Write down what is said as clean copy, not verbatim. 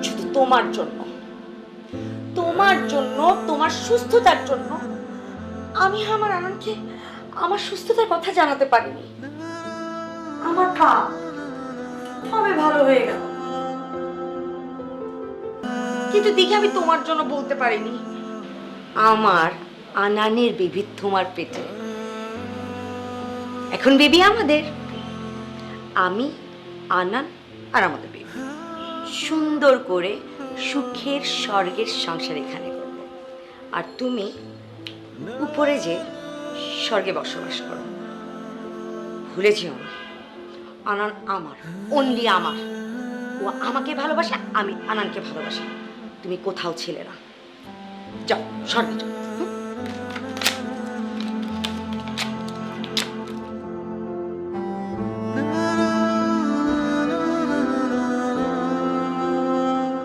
শুধু তোমার জন্য, তোমার জন্য, তোমার সুস্থতার জন্য আমি আমার আনন্দকে আমার সুস্থতার কথা জানাতে পারিনি। আমার পা তবে ভালো হয়ে গেল, কিন্তু দেখি আমি তোমার জন্য বলতে পারিনি আমার আনানের বেবি তোমার পেটে। এখন বেবি আমাদের, আমি, আনান আর আমাদের বেবি সুন্দর করে সুখের স্বর্গের সংসার এখানে করব। আর তুমি উপরে যে স্বর্গে বসবাস করো। ভুলে যেও না, আনান আমার, অনলি আমার। ও আমাকে ভালোবাসে, আমি আনানকে ভালোবাসি। তুমি কোথাও ছিলে না। যাও স্বর্গে যাও।